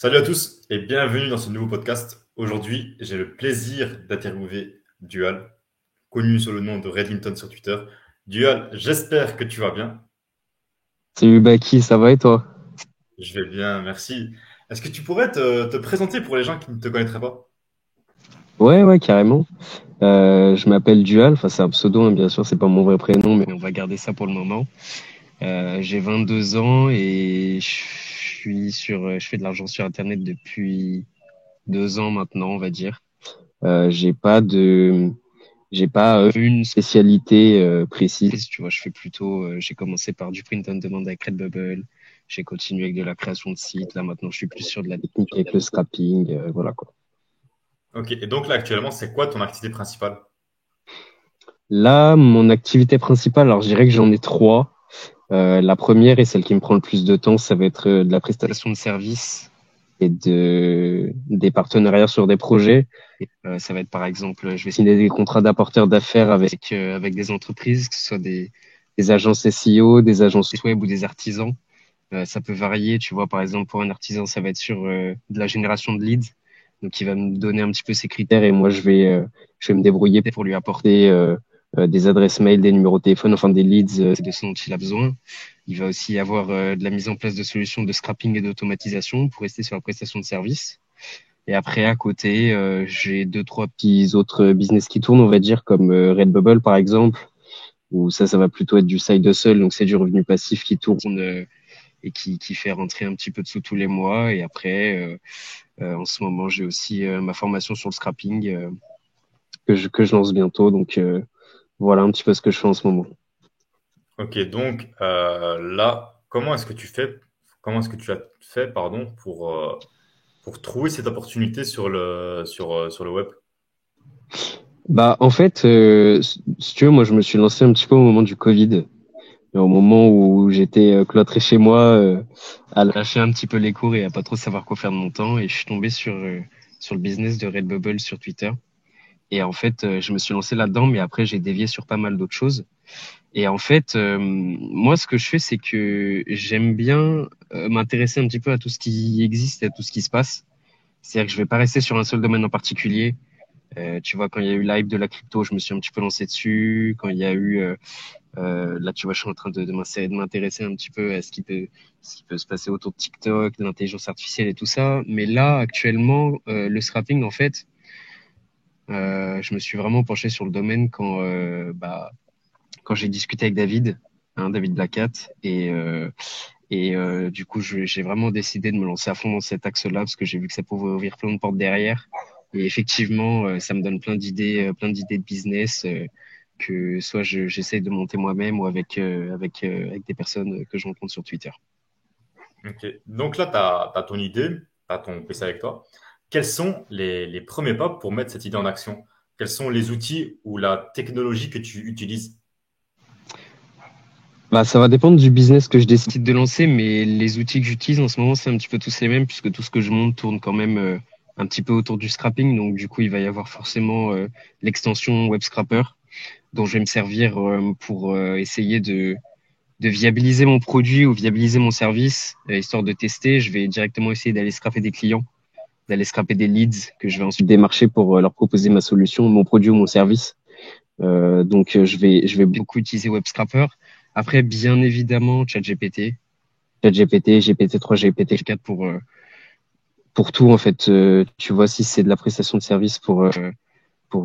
Salut à tous et bienvenue dans ce nouveau podcast. Aujourd'hui, j'ai le plaisir d'interviewer Dual, connu sous le nom de Redlinton sur Twitter. Dual, j'espère que tu vas bien. Salut Baki, ça va et toi? Je vais bien, merci. Est-ce que tu pourrais te présenter pour les gens qui ne te connaîtraient pas? Ouais, carrément. Je m'appelle Dual, enfin c'est un pseudo, hein, bien sûr, c'est pas mon vrai prénom, mais on va garder ça pour le moment. J'ai 22 ans et je fais de l'argent sur Internet depuis 2 ans maintenant, on va dire. J'ai pas une spécialité précise, tu vois. J'ai commencé par du print on demand avec Redbubble, j'ai continué avec de la création de sites. Là maintenant, je suis plus sur de la technique avec le scrapping, voilà quoi. Ok, et donc là actuellement, c'est quoi ton activité principale? Là, mon activité principale, alors je dirais que j'en ai trois. La première et celle qui me prend le plus de temps, ça va être de la prestation de services et des partenariats sur des projets. Ça va être par exemple, je vais signer des contrats d'apporteurs d'affaires avec des entreprises, que ce soit des agences SEO, des agences web ou des artisans. Ça peut varier, tu vois, par exemple, pour un artisan, ça va être sur de la génération de leads. Donc, il va me donner un petit peu ses critères et moi, je vais me débrouiller pour lui apporter des adresses mail, des numéros de téléphone, enfin des leads de ce dont il a besoin. Il va aussi avoir de la mise en place de solutions de scrapping et d'automatisation pour rester sur la prestation de service. Et après, à côté, j'ai deux, trois petits autres business qui tournent, on va dire, comme Redbubble, par exemple, où ça va plutôt être du side hustle, donc c'est du revenu passif qui tourne et qui fait rentrer un petit peu de sous tous les mois. Et après, en ce moment, j'ai aussi ma formation sur le scrapping que je lance bientôt. Donc voilà un petit peu ce que je fais en ce moment. Ok, donc là, comment est-ce que tu as fait, pardon, pour trouver cette opportunité sur le web? Bah en fait, si tu veux, moi je me suis lancé un petit peu au moment du Covid, et au moment où j'étais cloîtré chez moi, à lâcher un petit peu les cours et à pas trop savoir quoi faire de mon temps, et je suis tombé sur le business de Redbubble sur Twitter. Et en fait, je me suis lancé là-dedans, mais après j'ai dévié sur pas mal d'autres choses. Et en fait, moi, ce que je fais, c'est que j'aime bien m'intéresser un petit peu à tout ce qui existe et à tout ce qui se passe. C'est-à-dire que je vais pas rester sur un seul domaine en particulier. Tu vois, quand il y a eu l'hype de la crypto, je me suis un petit peu lancé dessus. Quand il y a eu, là, tu vois, je suis en train de m'intéresser un petit peu à ce qui peut se passer autour de TikTok, de l'intelligence artificielle et tout ça. Mais là, actuellement, le scrapping, en fait, je me suis vraiment penché sur le domaine quand j'ai discuté avec David, hein, David Blackhat, et du coup, j'ai vraiment décidé de me lancer à fond dans cet axe-là parce que j'ai vu que ça pouvait ouvrir plein de portes derrière. Et effectivement, ça me donne plein d'idées de business que soit j'essaye de monter moi-même ou avec des personnes que je rencontre sur Twitter. Ok. Donc là, tu as ton idée, tu as ton PC avec toi. Quels sont les premiers pas pour mettre cette idée en action? Quels sont les outils ou la technologie que tu utilises? Bah, ça va dépendre du business que je décide de lancer, mais les outils que j'utilise en ce moment, c'est un petit peu tous les mêmes, puisque tout ce que je monte tourne quand même un petit peu autour du scrapping. Donc, du coup, il va y avoir forcément l'extension Web Scrapper, dont je vais me servir pour essayer de viabiliser mon produit ou viabiliser mon service, histoire de tester. Je vais directement essayer d'aller scraper des clients, d'aller scraper des leads que je vais ensuite démarcher pour leur proposer ma solution, mon produit ou mon service. Je vais beaucoup utiliser Web Scrapper. Après, bien évidemment, ChatGPT, ChatGPT, GPT-3, GPT-4 pour tout, en fait. Tu vois, si c'est de la prestation de service pour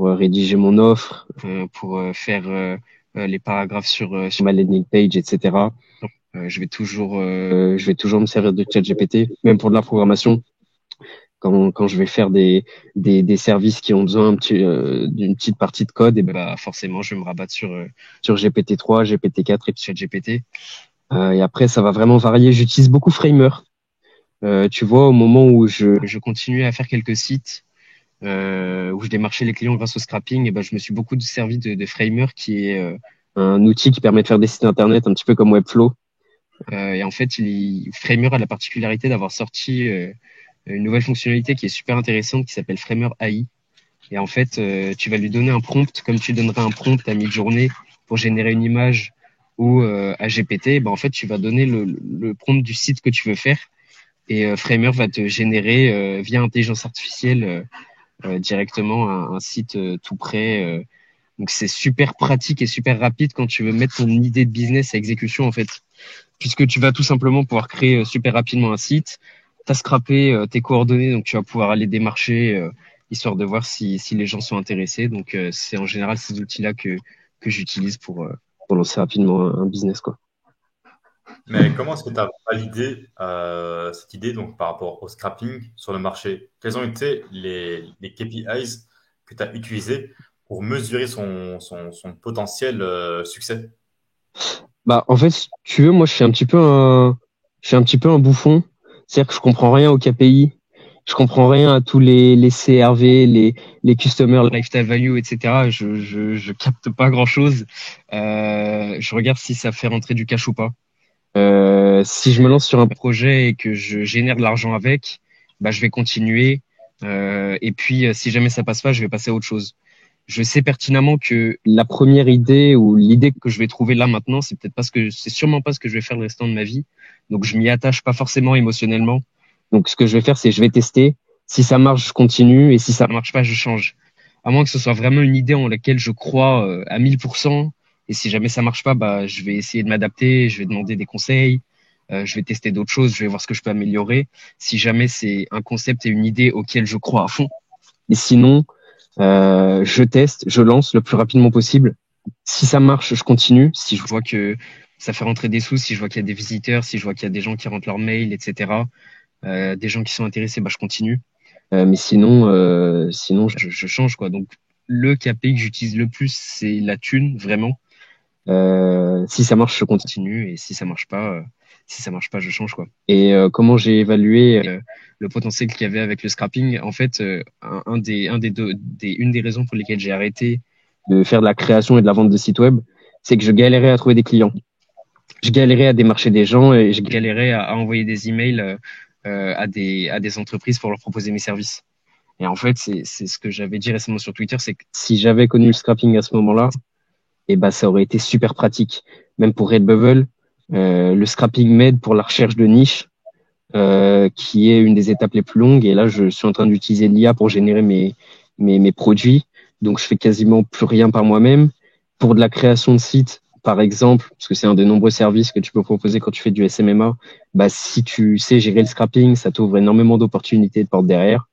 rédiger mon offre, pour faire les paragraphes sur ma landing page, etc. Je vais toujours me servir de ChatGPT, même pour de la programmation. Quand je vais faire des services qui ont besoin d'une petite partie de code, et ben, bah, forcément, je vais me rabattre sur GPT-3, GPT-4 et puis ChatGPT. Et après, ça va vraiment varier. J'utilise beaucoup Framer. Tu vois, au moment où je continuais à faire quelques sites, où je démarchais les clients grâce au scrapping, et ben, je me suis beaucoup servi de Framer, qui est un outil qui permet de faire des sites internet un petit peu comme Webflow. Et en fait, Framer a la particularité d'avoir sorti une nouvelle fonctionnalité qui est super intéressante, qui s'appelle Framer AI. Et en fait, tu vas lui donner un prompt, comme tu donnerais un prompt à Midjourney pour générer une image ou à GPT. Ben, en fait, tu vas donner le prompt du site que tu veux faire. et Framer va te générer via intelligence artificielle directement un site tout prêt. Donc c'est super pratique et super rapide quand tu veux mettre ton idée de business à exécution en fait, puisque tu vas tout simplement pouvoir créer super rapidement un site. T'as scrappé tes coordonnées, donc tu vas pouvoir aller démarcher histoire de voir si les gens sont intéressés. Donc c'est en général ces outils-là que j'utilise pour lancer rapidement un business quoi. Mais comment est-ce que tu as validé cette idée donc, par rapport au scrapping sur le marché? Quels ont été les KPIs que tu as utilisés pour mesurer son potentiel succès? Bah en fait, si tu veux, moi je suis un petit peu un bouffon. C'est-à-dire que je comprends rien au KPI. Je comprends rien à tous les CRV, les Customer Lifetime Value, etc. Je capte pas grand-chose. Je regarde si ça fait rentrer du cash ou pas. Si je me lance sur un projet et que je génère de l'argent avec, bah, je vais continuer. Et puis, si jamais ça passe pas, je vais passer à autre chose. Je sais pertinemment que la première idée ou l'idée que je vais trouver là maintenant, c'est sûrement pas ce que je vais faire le restant de ma vie. Donc, je m'y attache pas forcément émotionnellement. Donc, ce que je vais faire, c'est je vais tester. Si ça marche, je continue. Et si ça marche pas, je change. À moins que ce soit vraiment une idée en laquelle je crois à 1000%. Et si jamais ça marche pas, bah, je vais essayer de m'adapter. Je vais demander des conseils. Je vais tester d'autres choses. Je vais voir ce que je peux améliorer. Si jamais c'est un concept et une idée auquel je crois à fond. Et sinon, je teste, je lance le plus rapidement possible. Si ça marche, je continue. Si je vois que ça fait rentrer des sous, si je vois qu'il y a des visiteurs, si je vois qu'il y a des gens qui rentrent leur mail, etc., des gens qui sont intéressés, bah, je continue. Mais sinon, je change, quoi. Donc, le KPI que j'utilise le plus, c'est la thune, vraiment. Si ça marche, je continue. Et si ça marche pas, je change, quoi. Et comment j'ai évalué le potentiel qu'il y avait avec le scrapping? En fait, une des raisons pour lesquelles j'ai arrêté de faire de la création et de la vente de sites web, c'est que je galérais à trouver des clients. Je galérais à démarcher des gens et je galérais à envoyer des emails à des entreprises pour leur proposer mes services. Et en fait, c'est ce que j'avais dit récemment sur Twitter, c'est que si j'avais connu le scrapping à ce moment-là, et bah ça aurait été super pratique. Même pour Redbubble, le scrapping m'aide pour la recherche de niche, qui est une des étapes les plus longues. Et là, je suis en train d'utiliser l'IA pour générer mes produits. Donc, je fais quasiment plus rien par moi-même. Pour de la création de sites, par exemple, parce que c'est un des nombreux services que tu peux proposer quand tu fais du SMMA, bah, si tu sais gérer le scrapping, ça t'ouvre énormément d'opportunités de porte derrière.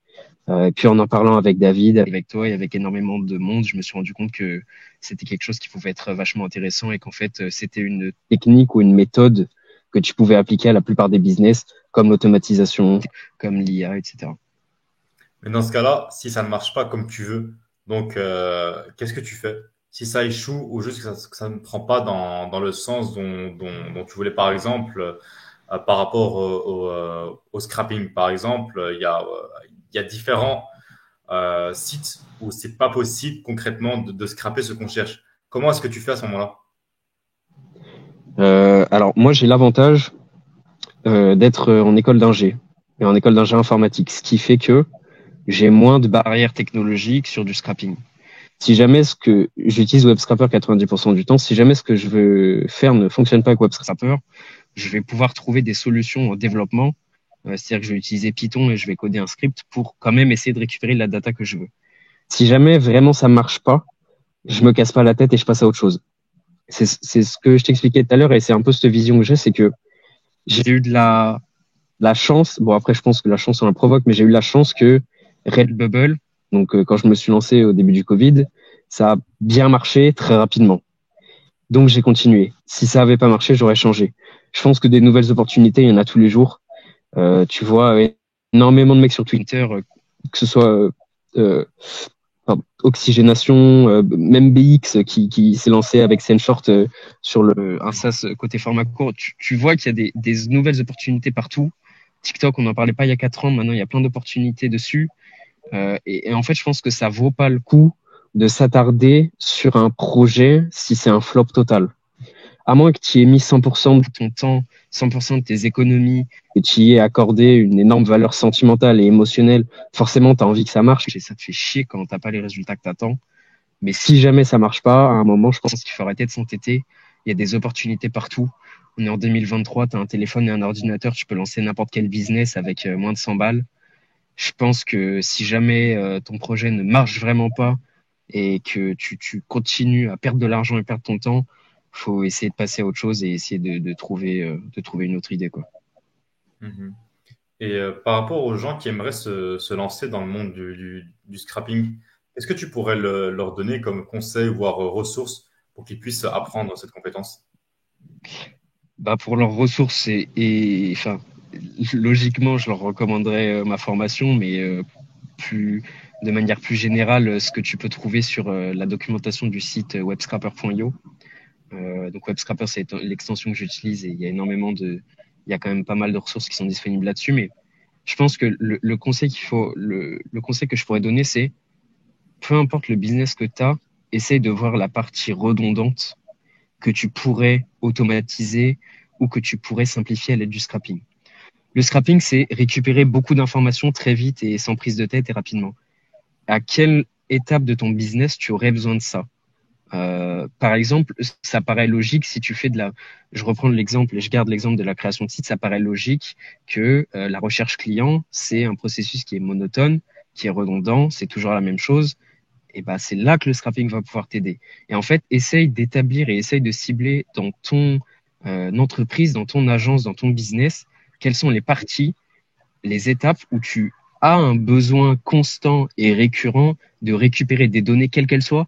Et puis en parlant avec David, avec toi et avec énormément de monde, je me suis rendu compte que c'était quelque chose qui pouvait être vachement intéressant et qu'en fait, c'était une technique ou une méthode que tu pouvais appliquer à la plupart des business, comme l'automatisation, comme l'IA, etc. Mais dans ce cas-là, si ça ne marche pas comme tu veux, donc qu'est-ce que tu fais? Si ça échoue ou juste que ça ne prend pas dans le sens dont tu voulais, par exemple, par rapport au scrapping, par exemple, il y a différents sites où c'est pas possible concrètement de scraper ce qu'on cherche. Comment est-ce que tu fais à ce moment-là? Alors moi, j'ai l'avantage d'être en école d'ingé et en école d'ingé informatique, ce qui fait que j'ai moins de barrières technologiques sur du scrapping. Si jamais ce que j'utilise WebScraper 90% du temps, si jamais ce que je veux faire ne fonctionne pas avec WebScraper, je vais pouvoir trouver des solutions au développement. C'est-à-dire que je vais utiliser Python et je vais coder un script pour quand même essayer de récupérer la data que je veux. Si jamais vraiment ça marche pas, je me casse pas la tête et je passe à autre chose. C'est ce que je t'expliquais tout à l'heure et c'est un peu cette vision que j'ai, c'est que j'ai eu de la chance. Bon, après, je pense que la chance, on la provoque, mais j'ai eu la chance que Redbubble, donc quand je me suis lancé au début du Covid, ça a bien marché très rapidement. Donc, j'ai continué. Si ça avait pas marché, j'aurais changé. Je pense que des nouvelles opportunités, il y en a tous les jours. Tu vois énormément de mecs sur Twitter, que ce soit Oxygénation, même BX qui s'est lancé avec Senshort sur un SaaS côté pharmaco. Tu vois qu'il y a des nouvelles opportunités partout. TikTok, on n'en parlait pas il y a 4 ans, maintenant il y a plein d'opportunités dessus. Et en fait, je pense que ça vaut pas le coup de s'attarder sur un projet si c'est un flop total. À moins que tu y aies mis 100% de ton temps, 100% de tes économies, que tu y aies accordé une énorme valeur sentimentale et émotionnelle, forcément, tu as envie que ça marche et ça te fait chier quand t'as pas les résultats que tu attends. Mais si jamais ça marche pas, à un moment, je pense qu'il faut arrêter de s'entêter. Il y a des opportunités partout. On est en 2023, tu as un téléphone et un ordinateur, tu peux lancer n'importe quel business avec moins de 100 balles. Je pense que si jamais ton projet ne marche vraiment pas et que tu continues à perdre de l'argent et perdre ton temps, faut essayer de passer à autre chose et essayer de trouver une autre idée, quoi. Mhm. Et par rapport aux gens qui aimeraient se lancer dans le monde du scrapping, est-ce que tu pourrais leur donner comme conseil, voire ressources, pour qu'ils puissent apprendre cette compétence? Bah, pour leurs ressources enfin, logiquement, je leur recommanderais ma formation, mais plus, de manière plus générale, ce que tu peux trouver sur la documentation du site webscrapper.io. Donc WebScrapper, c'est l'extension que j'utilise et il y a quand même pas mal de ressources qui sont disponibles là-dessus. Mais je pense que le conseil le conseil que je pourrais donner, c'est peu importe le business que tu as, essaye de voir la partie redondante que tu pourrais automatiser ou que tu pourrais simplifier à l'aide du scrapping. Le scrapping, c'est récupérer beaucoup d'informations très vite et sans prise de tête et rapidement. À quelle étape de ton business tu aurais besoin de ça? Par exemple, ça paraît logique si tu fais je reprends l'exemple et je garde l'exemple de la création de site, ça paraît logique que la recherche client, c'est un processus qui est monotone, qui est redondant, c'est toujours la même chose. Et ben, c'est là que le scrapping va pouvoir t'aider. Et en fait, essaye d'établir et essaye de cibler dans ton entreprise, dans ton agence, dans ton business, quelles sont les parties, les étapes où tu as un besoin constant et récurrent de récupérer des données, quelles qu'elles soient,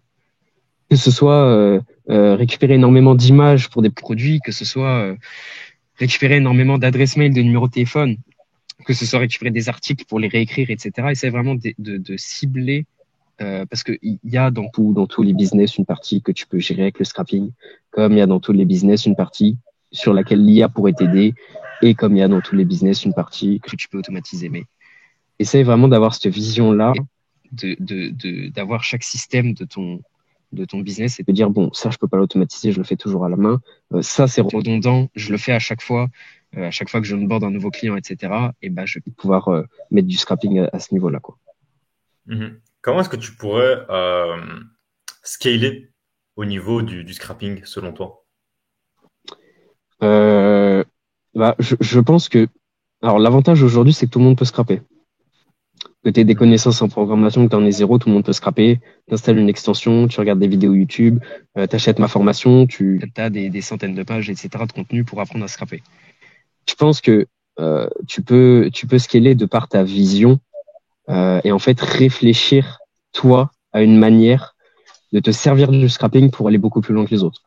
que ce soit récupérer énormément d'images pour des produits, que ce soit récupérer énormément d'adresses mail, de numéros de téléphone, que ce soit récupérer des articles pour les réécrire, etc. Essaye vraiment de cibler parce qu'il y a dans tous les business une partie que tu peux gérer avec le scrapping, comme il y a dans tous les business une partie sur laquelle l'IA pourrait t'aider, et comme il y a dans tous les business une partie que tu peux automatiser. Mais essaye vraiment d'avoir cette vision-là, d'avoir chaque système de ton business et de dire, bon, ça, je peux pas l'automatiser, je le fais toujours à la main. Ça, c'est redondant, je le fais à chaque fois que je onboard un nouveau client, etc. Et ben, je vais pouvoir mettre du scrapping à ce niveau-là, quoi. Mhm. Comment est-ce que tu pourrais scaler au niveau du scrapping selon toi? Euh, je pense que, alors l'avantage aujourd'hui, c'est que tout le monde peut scraper. Que tu aies des Mhm. connaissances en programmation, que tu en aies zéro, tout le monde peut scraper. Tu installes une extension, tu regardes des vidéos YouTube, tu achètes ma formation, tu as des centaines de pages, etc. de contenu pour apprendre à scraper. Je pense que tu peux scaler de par ta vision et en fait réfléchir, toi, à une manière de te servir du scrapping pour aller beaucoup plus loin que les autres.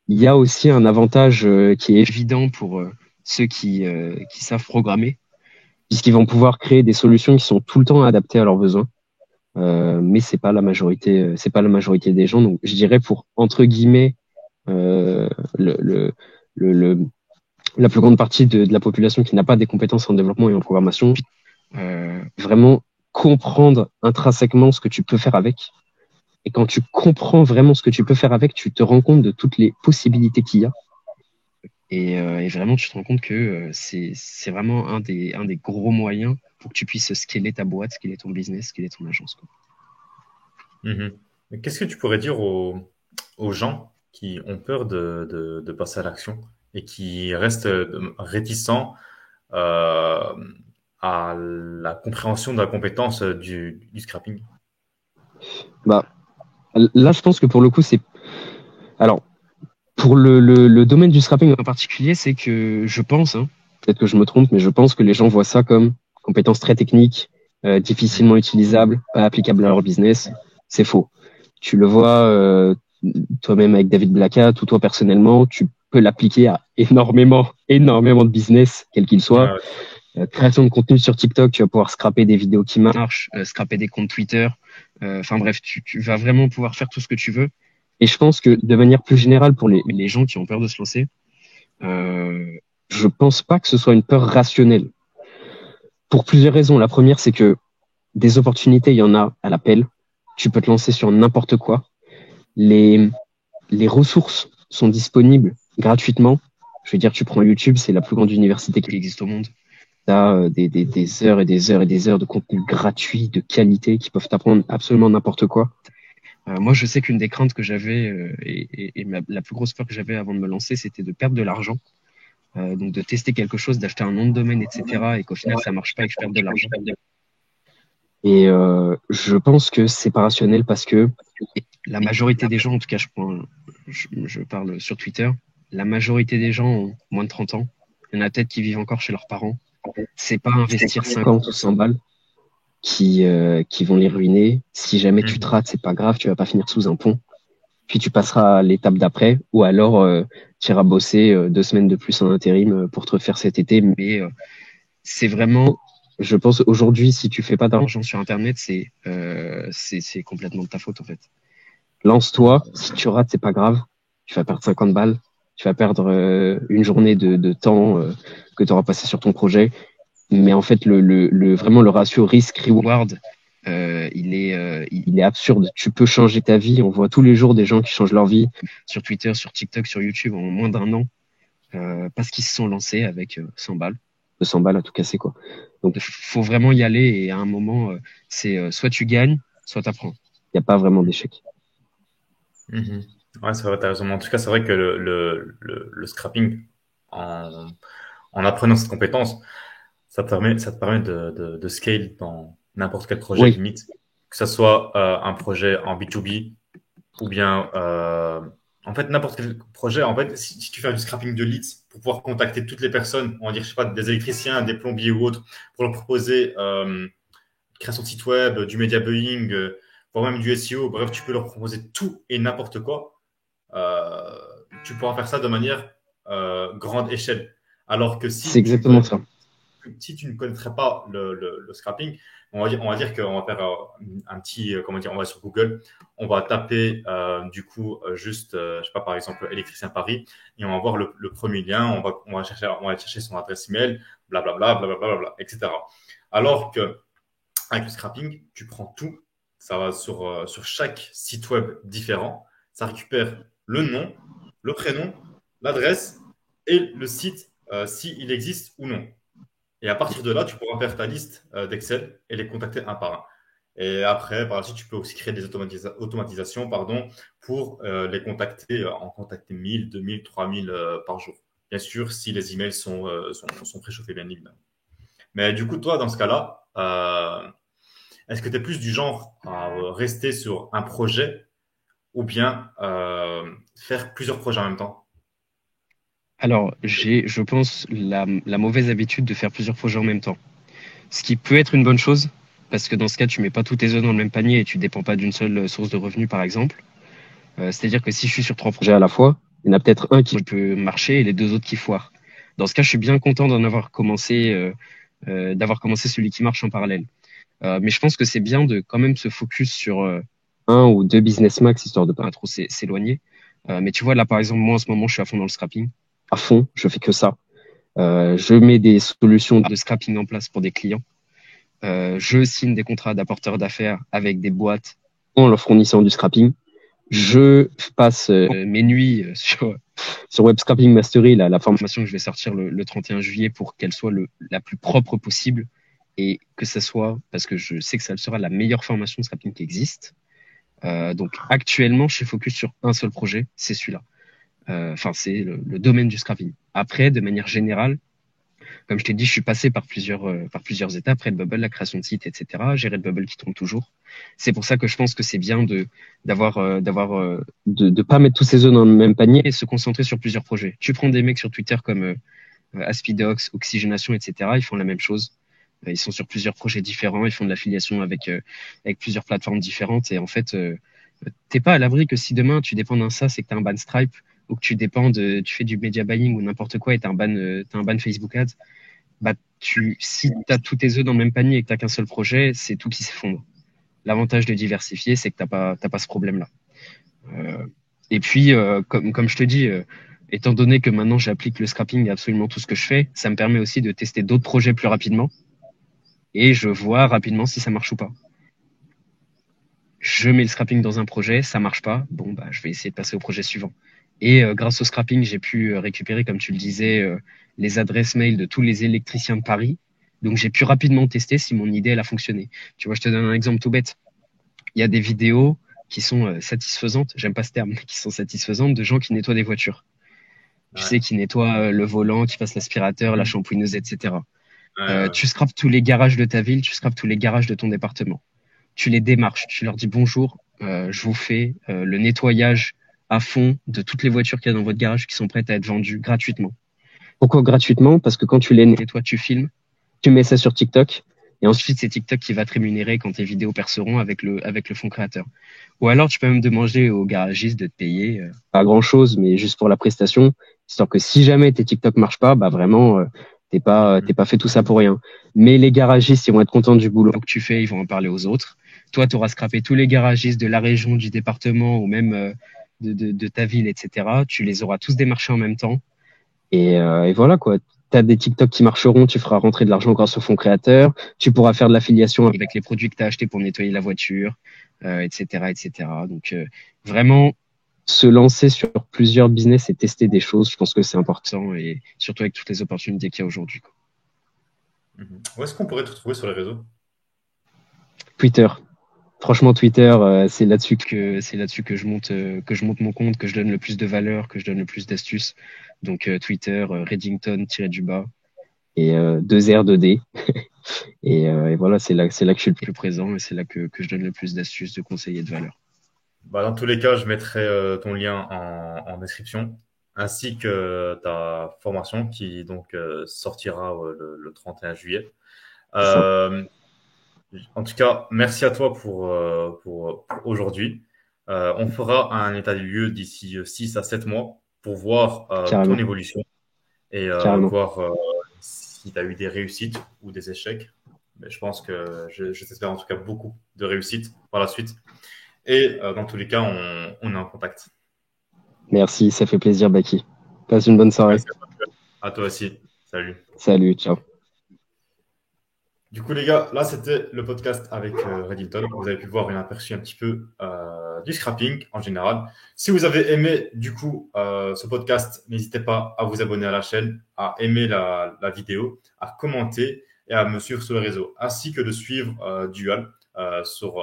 Il y a aussi un avantage qui est évident pour ceux qui savent programmer, puisqu'ils vont pouvoir créer des solutions qui sont tout le temps adaptées à leurs besoins. Mais c'est pas la majorité des gens. Donc, je dirais pour entre guillemets euh, le, le, le, la plus grande partie de la population qui n'a pas des compétences en développement et en programmation, vraiment comprendre intrinsèquement ce que tu peux faire avec. Et quand tu comprends vraiment ce que tu peux faire avec, tu te rends compte de toutes les possibilités qu'il y a. Et vraiment, tu te rends compte que c'est vraiment un des gros moyens pour que tu puisses scaler ta boîte, scaler ton business, scaler ton agence, quoi. Mhm. Mais qu'est-ce que tu pourrais dire aux gens qui ont peur de passer à l'action et qui restent réticents euh, à la compréhension de la compétence du scrapping? Bah, là, je pense que pour le coup, c'est. Alors, pour le domaine du scrapping en particulier, c'est que je pense, hein, peut-être que je me trompe, mais je pense que les gens voient ça comme compétence très technique, difficilement utilisable, pas applicable à leur business. C'est faux. Tu le vois toi-même avec David Blacka, ou toi personnellement, tu peux l'appliquer à énormément de business, quel qu'il soit. Ouais, Création de contenu sur TikTok, tu vas pouvoir scraper des vidéos qui marchent, scraper des comptes Twitter. Enfin bref, tu vas vraiment pouvoir faire tout ce que tu veux. Et je pense que de manière plus générale, pour les gens qui ont peur de se lancer, euh, je pense pas que ce soit une peur rationnelle. Pour plusieurs raisons. La première, c'est que des opportunités, il y en a à l'appel. Tu peux te lancer sur n'importe quoi. Les, les ressources sont disponibles gratuitement. Je veux dire, tu prends YouTube, c'est la plus grande université qui existe au monde. Tu as des heures et des heures et des heures de contenu gratuit, de qualité, qui peuvent t'apprendre absolument n'importe quoi. Moi, je sais qu'une des craintes que j'avais la plus grosse peur que j'avais avant de me lancer, c'était de perdre de l'argent. Donc de tester quelque chose, d'acheter un nom de domaine, etc. et qu'au final ça marche pas et que je perde de l'argent. Et je pense que c'est pas rationnel parce que la majorité des gens, en tout cas je parle sur Twitter, la majorité des gens ont moins de 30 ans. Il y en a peut-être qui vivent encore chez leurs parents. C'est pas investir 50 ou 100 balles qui vont les ruiner. Si jamais tu te Mhm. rates, c'est pas grave, tu vas pas finir sous un pont. Puis tu passeras à l'étape d'après, ou alors tu iras bosser 2 semaines de plus en intérim pour te refaire cet été. Mais c'est vraiment, je pense aujourd'hui, si tu fais pas d'argent sur Internet, c'est complètement de ta faute en fait. Lance-toi, si tu rates, c'est pas grave. Tu vas perdre 50 balles, tu vas perdre une journée de temps que tu auras passé sur ton projet. Mais en fait, vraiment le ratio risk-reward, il est absurde. Tu peux changer ta vie. On voit tous les jours des gens qui changent leur vie sur Twitter, sur TikTok, sur YouTube en moins d'un an parce qu'ils se sont lancés avec 100 balles, 200 balles à tout casser quoi. Donc, il faut vraiment y aller et à un moment, c'est soit tu gagnes, soit tu apprends. Il n'y a pas vraiment d'échec. Mhm. Ouais, c'est vrai, t'as raison. En tout cas, c'est vrai que le scrapping, en, en apprenant cette compétence, ça te permet de scale dans n'importe quel projet, Oui, limite. Que ce soit un projet en B2B ou bien, en fait, n'importe quel projet. En fait, si tu fais du scrapping de leads pour pouvoir contacter toutes les personnes, on va dire, je sais pas, des électriciens, des plombiers ou autres, pour leur proposer création de site web, du media buying, voire même du SEO. Bref, tu peux leur proposer tout et n'importe quoi. Euh, Tu pourras faire ça de manière grande échelle. Alors que c'est si tu ne exactement connais, ça. si tu ne connaîtrais pas le scrapping, on va dire qu'on va faire un petit, comment dire, on va sur Google, on va taper du coup juste, je sais pas, par exemple, électricien Paris, et on va voir le premier lien, on va chercher son adresse email, blablabla, blablabla, blablabla, etc. Alors que avec le scrapping, tu prends tout, ça va sur chaque site web différent, ça récupère le nom, le prénom, l'adresse et le site s'il existe ou non. Et à partir de là, tu pourras faire ta liste d'Excel et les contacter un par un. Et après, par la suite, tu peux aussi créer des automatisations pardon, pour les contacter, en contacter 1000, 2000, 3000 par jour. Bien sûr, si les emails sont préchauffés, bien évidemment. Mais du coup, toi, dans ce cas-là, est-ce que tu es plus du genre à rester sur un projet ou bien faire plusieurs projets en même temps? Alors, j'ai, je pense, la mauvaise habitude de faire plusieurs projets en même temps. Ce qui peut être une bonne chose, parce que dans ce cas, tu mets pas tous tes œufs dans le même panier et tu dépends pas d'une seule source de revenus, par exemple. C'est-à-dire que si je suis sur 3 projets à la fois, il y en a peut-être un qui peut marcher et les 2 autres qui foirent. Dans ce cas, je suis bien content d'avoir commencé celui qui marche en parallèle. Mais je pense que c'est bien de quand même se focus sur un ou deux business max, histoire de pas trop s'éloigner. Mais tu vois, là, par exemple, moi, en ce moment, je suis à fond dans le scrapping. À fond, je fais que ça. Je mets des solutions de scrapping en place pour des clients. Je signe des contrats d'apporteurs d'affaires avec des boîtes en leur fournissant du scrapping. Je passe mes nuits sur Web Scrapping Mastery, la formation que je vais sortir le 31 juillet pour qu'elle soit la plus propre possible et que ça soit, parce que je sais que ça sera la meilleure formation de scrapping qui existe. Donc actuellement, je suis focus sur un seul projet, c'est celui-là. Enfin, c'est le domaine du scrapping. Après, de manière générale, comme je t'ai dit, je suis passé par plusieurs étapes, Redbubble, la création de site, etc. J'ai Redbubble qui tourne toujours. C'est pour ça que je pense que c'est bien de pas mettre tous ses œufs dans le même panier et se concentrer sur plusieurs projets. Tu prends des mecs sur Twitter comme Aspidox, Oxygénation, etc. Ils font la même chose. Ils sont sur plusieurs projets différents. Ils font de l'affiliation avec plusieurs plateformes différentes. Et en fait, t'es pas à l'abri que si demain tu dépends d'un SaaS et que tu as un ban Stripe ou que tu fais du media buying ou n'importe quoi et t'as un ban Facebook Ads, bah si tu as tous tes œufs dans le même panier et que tu qu'un seul projet, c'est tout qui s'effondre. L'avantage de diversifier, c'est que t'as pas ce problème-là. Euh, et puis, comme je te dis, étant donné que maintenant j'applique le scrapping à absolument tout ce que je fais, ça me permet aussi de tester d'autres projets plus rapidement et je vois rapidement si ça marche ou pas. Je mets le scrapping dans un projet, ça marche pas, bon bah je vais essayer de passer au projet suivant. Et grâce au scrapping, j'ai pu récupérer, comme tu le disais, les adresses mail de tous les électriciens de Paris. Donc j'ai pu rapidement tester si mon idée elle a fonctionné. Tu vois, je te donne un exemple tout bête. Il y a des vidéos qui sont satisfaisantes, j'aime pas ce terme, mais qui sont satisfaisantes de gens qui nettoient des voitures. tu Ouais. sais, qui nettoie le volant, qui passe l'aspirateur, la shampouineuse, etc. Ouais, ouais. Tu scrapes tous les garages de ta ville, tu scrapes tous les garages de ton département. Tu les démarches, tu leur dis bonjour, je vous fais le nettoyage à fond de toutes les voitures qu'il y a dans votre garage qui sont prêtes à être vendues gratuitement. Pourquoi gratuitement? Parce que quand tu les nettoies, tu filmes, tu mets ça sur TikTok, et ensuite c'est TikTok qui va te rémunérer quand tes vidéos perceront avec le fonds créateur. Ou alors tu peux même demander au garagiste de te payer, pas grand chose, mais juste pour la prestation, histoire que si jamais tes TikTok marchent pas, bah vraiment, t'es pas fait tout ça pour rien. Mais les garagistes, ils vont être contents du boulot que tu fais, ils vont en parler aux autres. Toi, tu auras scrappé tous les garagistes de la région, du département ou même de ta ville, etc. Tu les auras tous démarchés en même temps. Et voilà quoi. Tu as des TikTok qui marcheront, tu feras rentrer de l'argent grâce au fonds créateur, tu pourras faire de l'affiliation avec les produits que tu as achetés pour nettoyer la voiture, etc., etc. Donc vraiment, se lancer sur plusieurs business et tester des choses, je pense que c'est important et surtout avec toutes les opportunités qu'il y a aujourd'hui, quoi. Mhm. Où est-ce qu'on pourrait te retrouver sur les réseaux? Twitter. Franchement, Twitter, c'est là-dessus que je monte mon compte, que je donne le plus de valeur, que je donne le plus d'astuces. Donc Twitter, Reddington tiré du bas et 2 R 2D. Et voilà, c'est là que je suis le plus présent et c'est là que je donne le plus d'astuces, de conseils et de valeur. Bah, dans tous les cas, je mettrai ton lien en description, ainsi que ta formation qui donc sortira le 31 juillet. C'est ça. Euh, En tout cas, merci à toi pour aujourd'hui. On fera un état des lieux d'ici 6 à 7 mois pour voir ton Carrément. évolution et Carrément. voir si tu as eu des réussites ou des échecs. Mais je pense que je t'espère en tout cas beaucoup de réussites par la suite. Et dans tous les cas, on est en contact. Merci, ça fait plaisir, Baki. Passe une bonne soirée. Merci à toi aussi. Salut. Salut, ciao. Du coup, les gars, là, c'était le podcast avec Reddington. Vous avez pu voir un aperçu un petit peu du scrapping en général. Si vous avez aimé, du coup, ce podcast, n'hésitez pas à vous abonner à la chaîne, à aimer la vidéo, à commenter et à me suivre sur le réseau, ainsi que de suivre Dual sur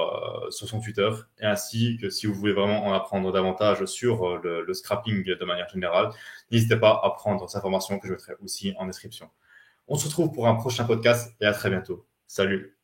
son Twitter, et ainsi que si vous voulez vraiment en apprendre davantage sur le scrapping de manière générale, n'hésitez pas à prendre sa formation que je mettrai aussi en description. On se retrouve pour un prochain podcast et à très bientôt. Salut.